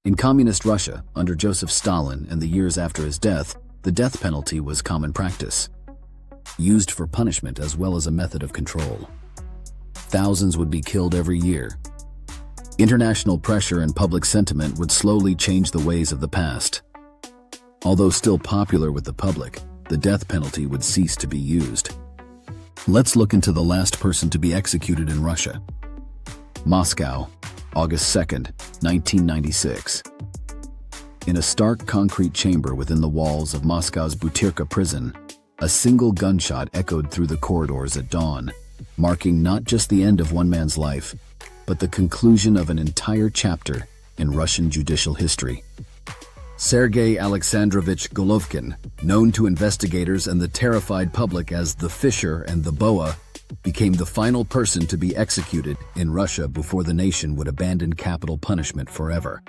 In Communist Russia, under Joseph Stalin and the years after his death, the death penalty was common practice, used for punishment as well as a method of control. Thousands would be killed every year. International pressure and public sentiment would slowly change the ways of the past. Although still popular with the public, the death penalty would cease to be used. Let's look into the last person to be executed in Russia. Moscow, August 2nd, 1996. In a stark concrete chamber within the walls of Moscow's Butyrka prison, a single gunshot echoed through the corridors at dawn, marking not just the end of one man's life, but the conclusion of an entire chapter in Russian judicial history. Sergei Alexandrovich Golovkin, known to investigators and the terrified public as the Fisher and the Boa, became the final person to be executed in Russia before the nation would abandon capital punishment forever.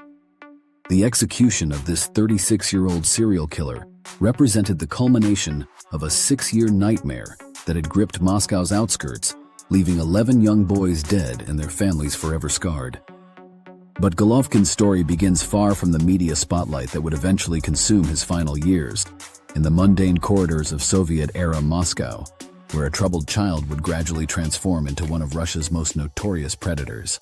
The execution of this 36-year-old serial killer represented the culmination of a 6-year nightmare that had gripped Moscow's outskirts, leaving 11 young boys dead and their families forever scarred. But Golovkin's story begins far from the media spotlight that would eventually consume his final years, in the mundane corridors of Soviet-era Moscow, where a troubled child would gradually transform into one of Russia's most notorious predators.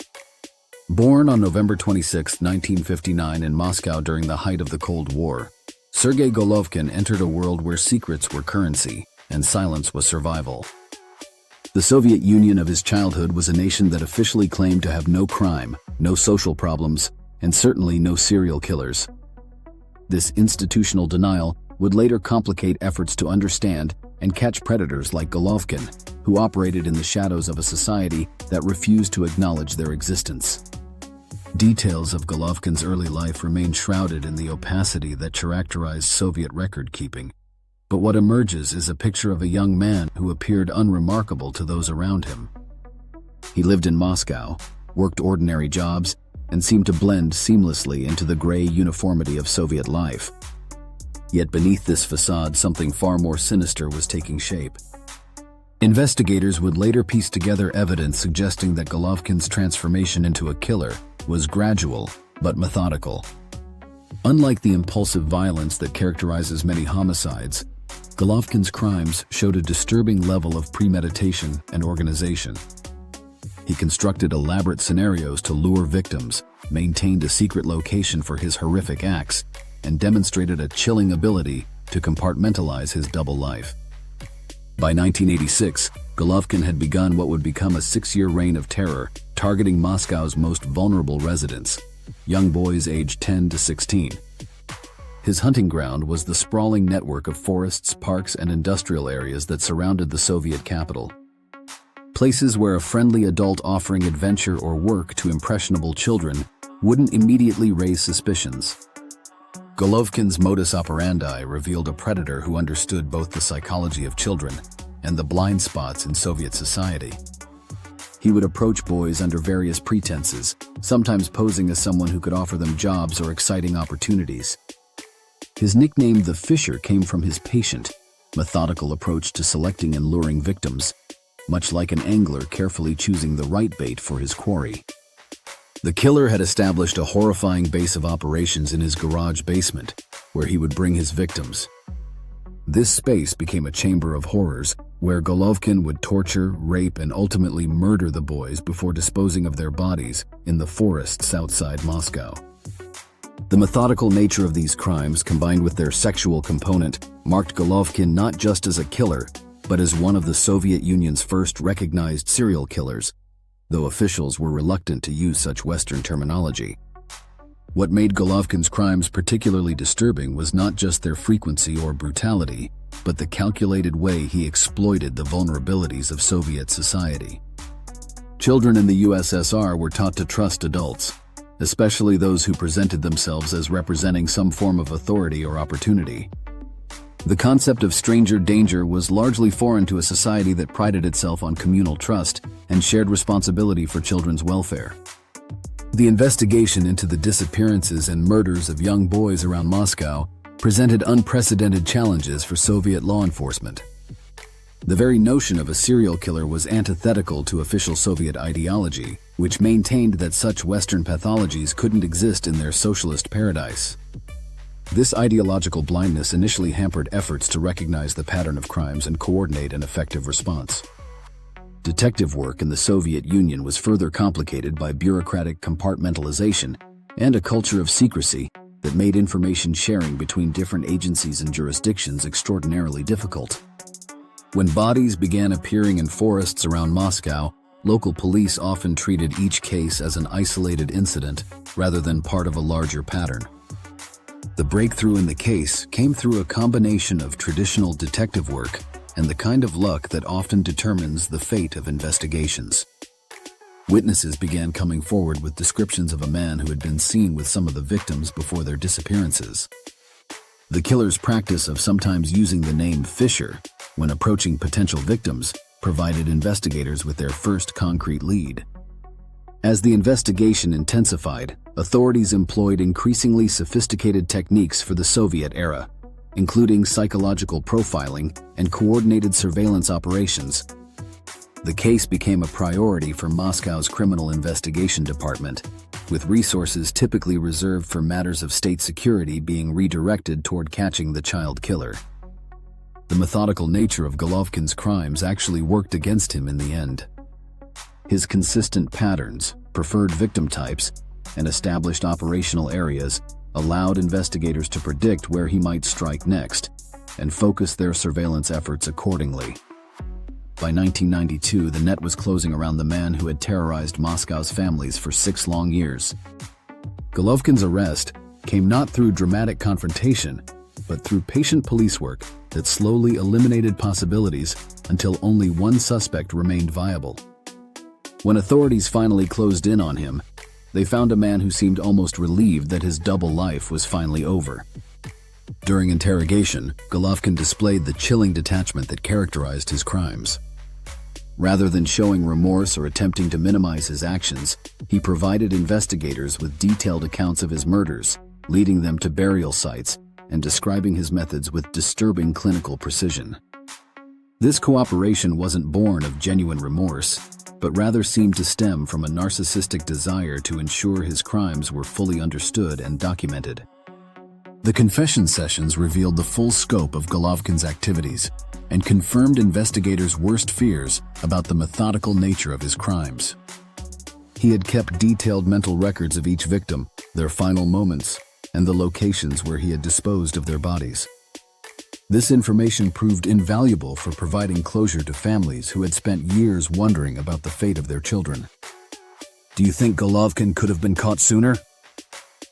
Born on November 26, 1959 in Moscow during the height of the Cold War, Sergei Golovkin entered a world where secrets were currency and silence was survival. The Soviet Union of his childhood was a nation that officially claimed to have no crime, no social problems, and certainly no serial killers. This institutional denial would later complicate efforts to understand and catch predators like Golovkin, who operated in the shadows of a society that refused to acknowledge their existence. Details of Golovkin's early life remain shrouded in the opacity that characterized Soviet record-keeping, but what emerges is a picture of a young man who appeared unremarkable to those around him. He lived in Moscow, worked ordinary jobs, and seemed to blend seamlessly into the gray uniformity of Soviet life. Yet beneath this facade, something far more sinister was taking shape. Investigators would later piece together evidence suggesting that Golovkin's transformation into a killer was gradual but methodical. Unlike the impulsive violence that characterizes many homicides, Golovkin's crimes showed a disturbing level of premeditation and organization. He constructed elaborate scenarios to lure victims, maintained a secret location for his horrific acts, and demonstrated a chilling ability to compartmentalize his double life. By 1986, Golovkin had begun what would become a 6-year reign of terror, targeting Moscow's most vulnerable residents, young boys aged 10 to 16. His hunting ground was the sprawling network of forests, parks, and industrial areas that surrounded the Soviet capital. Places where a friendly adult offering adventure or work to impressionable children wouldn't immediately raise suspicions. Golovkin's modus operandi revealed a predator who understood both the psychology of children and the blind spots in Soviet society. He would approach boys under various pretenses, sometimes posing as someone who could offer them jobs or exciting opportunities. His nickname, the Fisher, came from his patient, methodical approach to selecting and luring victims, much like an angler carefully choosing the right bait for his quarry. The killer had established a horrifying base of operations in his garage basement, where he would bring his victims. This space became a chamber of horrors, where Golovkin would torture, rape, and ultimately murder the boys before disposing of their bodies in the forests outside Moscow. The methodical nature of these crimes, combined with their sexual component, marked Golovkin not just as a killer, but as one of the Soviet Union's first recognized serial killers, though officials were reluctant to use such Western terminology. What made Golovkin's crimes particularly disturbing was not just their frequency or brutality, but the calculated way he exploited the vulnerabilities of Soviet society. Children in the USSR were taught to trust adults, especially those who presented themselves as representing some form of authority or opportunity. The concept of stranger danger was largely foreign to a society that prided itself on communal trust and shared responsibility for children's welfare. The investigation into the disappearances and murders of young boys around Moscow presented unprecedented challenges for Soviet law enforcement. The very notion of a serial killer was antithetical to official Soviet ideology, which maintained that such Western pathologies couldn't exist in their socialist paradise. This ideological blindness initially hampered efforts to recognize the pattern of crimes and coordinate an effective response. Detective work in the Soviet Union was further complicated by bureaucratic compartmentalization and a culture of secrecy that made information sharing between different agencies and jurisdictions extraordinarily difficult. When bodies began appearing in forests around Moscow, local police often treated each case as an isolated incident rather than part of a larger pattern. The breakthrough in the case came through a combination of traditional detective work and the kind of luck that often determines the fate of investigations. Witnesses began coming forward with descriptions of a man who had been seen with some of the victims before their disappearances. The killer's practice of sometimes using the name Fisher when approaching potential victims provided investigators with their first concrete lead. As the investigation intensified, authorities employed increasingly sophisticated techniques for the Soviet era, including psychological profiling and coordinated surveillance operations. The case became a priority for Moscow's Criminal Investigation Department, with resources typically reserved for matters of state security being redirected toward catching the child killer. The methodical nature of Golovkin's crimes actually worked against him in the end. His consistent patterns, preferred victim types, and established operational areas allowed investigators to predict where he might strike next and focus their surveillance efforts accordingly. By 1992, the net was closing around the man who had terrorized Moscow's families for 6 long years. Golovkin's arrest came not through dramatic confrontation, but through patient police work that slowly eliminated possibilities until only one suspect remained viable. When authorities finally closed in on him, they found a man who seemed almost relieved that his double life was finally over. During interrogation, Golovkin displayed the chilling detachment that characterized his crimes. Rather than showing remorse or attempting to minimize his actions, he provided investigators with detailed accounts of his murders, leading them to burial sites and describing his methods with disturbing clinical precision. This cooperation wasn't born of genuine remorse, but rather seemed to stem from a narcissistic desire to ensure his crimes were fully understood and documented. The confession sessions revealed the full scope of Golovkin's activities and confirmed investigators' worst fears about the methodical nature of his crimes. He had kept detailed mental records of each victim, their final moments, and the locations where he had disposed of their bodies. This information proved invaluable for providing closure to families who had spent years wondering about the fate of their children. Do you think Golovkin could have been caught sooner?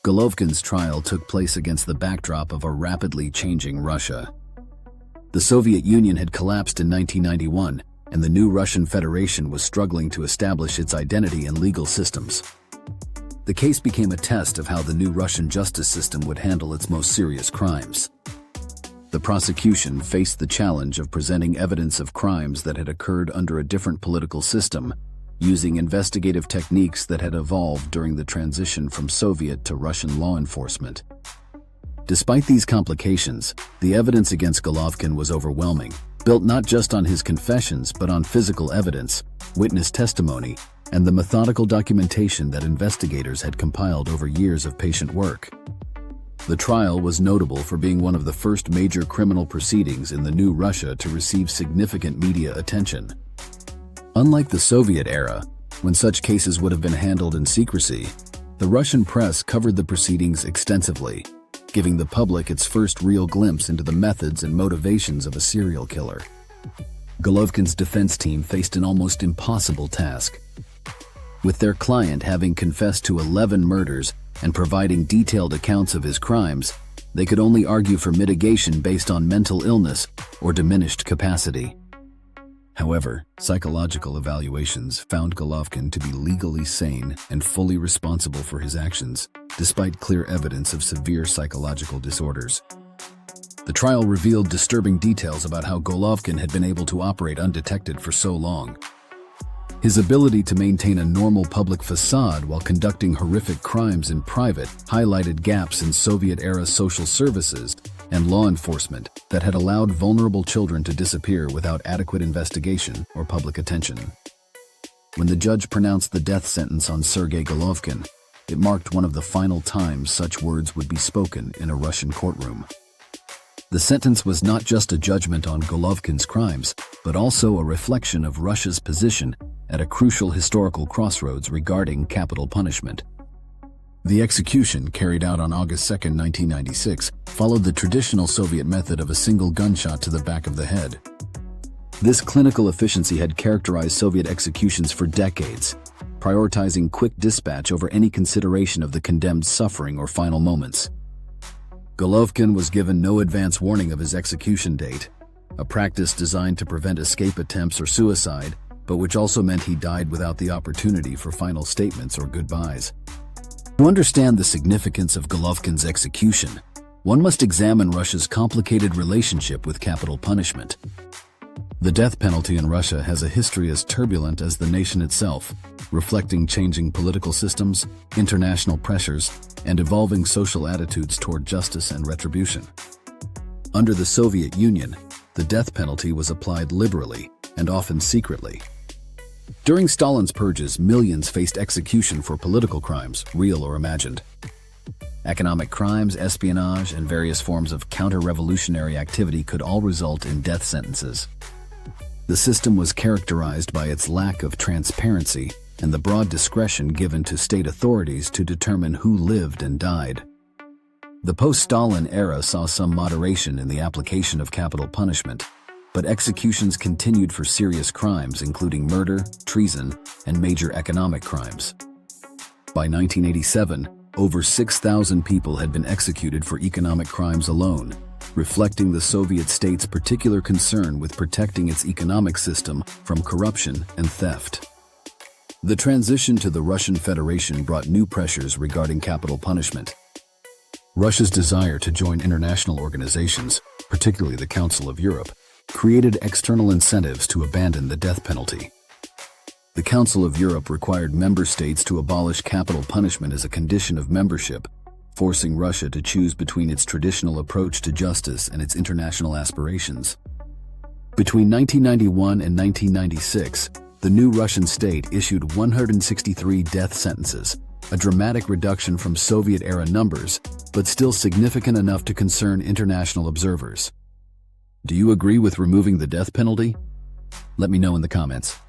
Golovkin's trial took place against the backdrop of a rapidly changing Russia. The Soviet Union had collapsed in 1991, and the new Russian Federation was struggling to establish its identity and legal systems. The case became a test of how the new Russian justice system would handle its most serious crimes. The prosecution faced the challenge of presenting evidence of crimes that had occurred under a different political system, using investigative techniques that had evolved during the transition from Soviet to Russian law enforcement. Despite these complications, the evidence against Golovkin was overwhelming, built not just on his confessions but on physical evidence, witness testimony, and the methodical documentation that investigators had compiled over years of patient work. The trial was notable for being one of the first major criminal proceedings in the new Russia to receive significant media attention. Unlike the Soviet era, when such cases would have been handled in secrecy, the Russian press covered the proceedings extensively, giving the public its first real glimpse into the methods and motivations of a serial killer. Golovkin's defense team faced an almost impossible task. With their client having confessed to 11 murders and providing detailed accounts of his crimes, they could only argue for mitigation based on mental illness or diminished capacity. However, psychological evaluations found Golovkin to be legally sane and fully responsible for his actions, despite clear evidence of severe psychological disorders. The trial revealed disturbing details about how Golovkin had been able to operate undetected for so long. His ability to maintain a normal public facade while conducting horrific crimes in private highlighted gaps in Soviet-era social services and law enforcement that had allowed vulnerable children to disappear without adequate investigation or public attention. When the judge pronounced the death sentence on Sergei Golovkin, it marked one of the final times such words would be spoken in a Russian courtroom. The sentence was not just a judgment on Golovkin's crimes, but also a reflection of Russia's position at a crucial historical crossroads regarding capital punishment. The execution, carried out on August 2, 1996, followed the traditional Soviet method of a single gunshot to the back of the head. This clinical efficiency had characterized Soviet executions for decades, prioritizing quick dispatch over any consideration of the condemned's suffering or final moments. Golovkin was given no advance warning of his execution date, a practice designed to prevent escape attempts or suicide, but which also meant he died without the opportunity for final statements or goodbyes. To understand the significance of Golovkin's execution, one must examine Russia's complicated relationship with capital punishment. The death penalty in Russia has a history as turbulent as the nation itself, reflecting changing political systems, international pressures, and evolving social attitudes toward justice and retribution. Under the Soviet Union, the death penalty was applied liberally and often secretly. During Stalin's purges, millions faced execution for political crimes, real or imagined. Economic crimes, espionage, and various forms of counter-revolutionary activity could all result in death sentences. The system was characterized by its lack of transparency and the broad discretion given to state authorities to determine who lived and died. The post-Stalin era saw some moderation in the application of capital punishment, but executions continued for serious crimes including murder, treason, and major economic crimes. By 1987, over 6,000 people had been executed for economic crimes alone, reflecting the Soviet state's particular concern with protecting its economic system from corruption and theft. The transition to the Russian Federation brought new pressures regarding capital punishment. Russia's desire to join international organizations, particularly the Council of Europe, created external incentives to abandon the death penalty. The Council of Europe required member states to abolish capital punishment as a condition of membership, forcing Russia to choose between its traditional approach to justice and its international aspirations. Between 1991 and 1996, the new Russian state issued 163 death sentences, a dramatic reduction from Soviet-era numbers, but still significant enough to concern international observers. Do you agree with removing the death penalty? Let me know in the comments.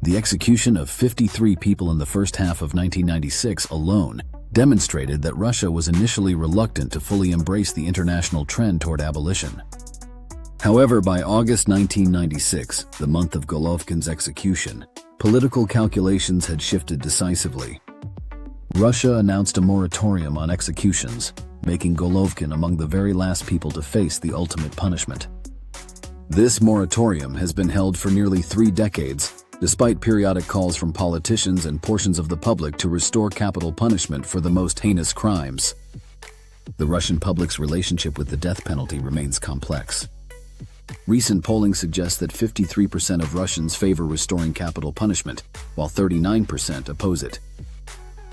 The execution of 53 people in the first half of 1996 alone demonstrated that Russia was initially reluctant to fully embrace the international trend toward abolition. However, by August 1996, the month of Golovkin's execution, political calculations had shifted decisively. Russia announced a moratorium on executions, making Golovkin among the very last people to face the ultimate punishment. This moratorium has been held for nearly 3 decades, despite periodic calls from politicians and portions of the public to restore capital punishment for the most heinous crimes. The Russian public's relationship with the death penalty remains complex. Recent polling suggests that 53% of Russians favor restoring capital punishment, while 39% oppose it.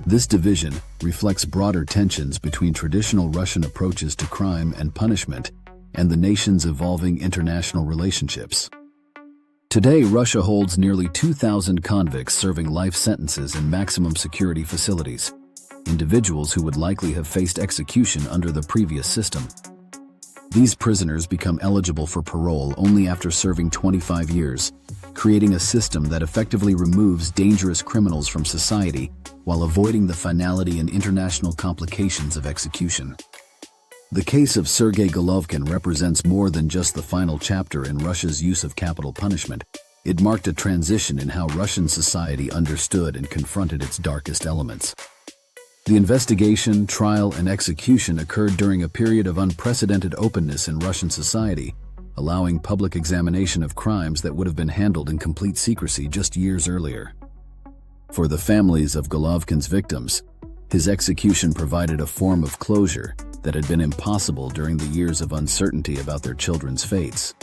This division reflects broader tensions between traditional Russian approaches to crime and punishment and the nation's evolving international relationships. Today, Russia holds nearly 2,000 convicts serving life sentences in maximum security facilities, individuals who would likely have faced execution under the previous system. These prisoners become eligible for parole only after serving 25 years, creating a system that effectively removes dangerous criminals from society while avoiding the finality and international complications of execution. The case of Sergei Golovkin represents more than just the final chapter in Russia's use of capital punishment. It marked a transition in how Russian society understood and confronted its darkest elements. The investigation, trial, and execution occurred during a period of unprecedented openness in Russian society, allowing public examination of crimes that would have been handled in complete secrecy just years earlier. For the families of Golovkin's victims, his execution provided a form of closure that had been impossible during the years of uncertainty about their children's fates.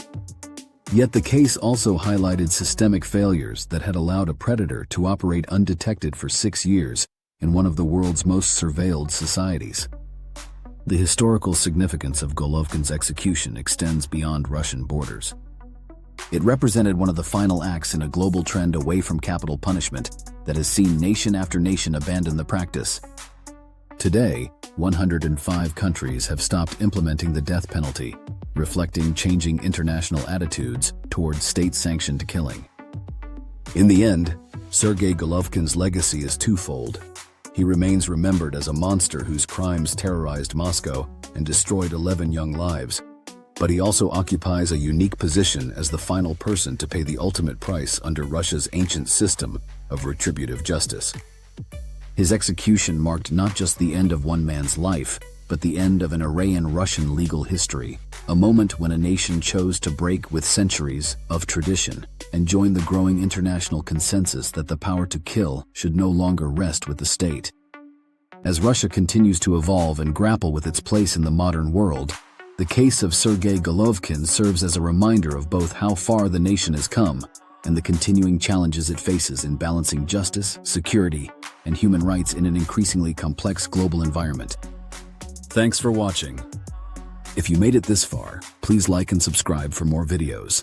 Yet the case also highlighted systemic failures that had allowed a predator to operate undetected for 6 years in one of the world's most surveilled societies. The historical significance of Golovkin's execution extends beyond Russian borders. It represented one of the final acts in a global trend away from capital punishment that has seen nation after nation abandon the practice. Today, 105 countries have stopped implementing the death penalty, reflecting changing international attitudes towards state-sanctioned killing. In the end, Sergei Golovkin's legacy is twofold. He remains remembered as a monster whose crimes terrorized Moscow and destroyed 11 young lives, but he also occupies a unique position as the final person to pay the ultimate price under Russia's ancient system of retributive justice. His execution marked not just the end of one man's life, but the end of an array in Russian legal history, a moment when a nation chose to break with centuries of tradition and join the growing international consensus that the power to kill should no longer rest with the state. As Russia continues to evolve and grapple with its place in the modern world, the case of Sergei Golovkin serves as a reminder of both how far the nation has come and the continuing challenges it faces in balancing justice, security, and human rights in an increasingly complex global environment. Thanks for watching. If you made it this far, please like and subscribe for more videos.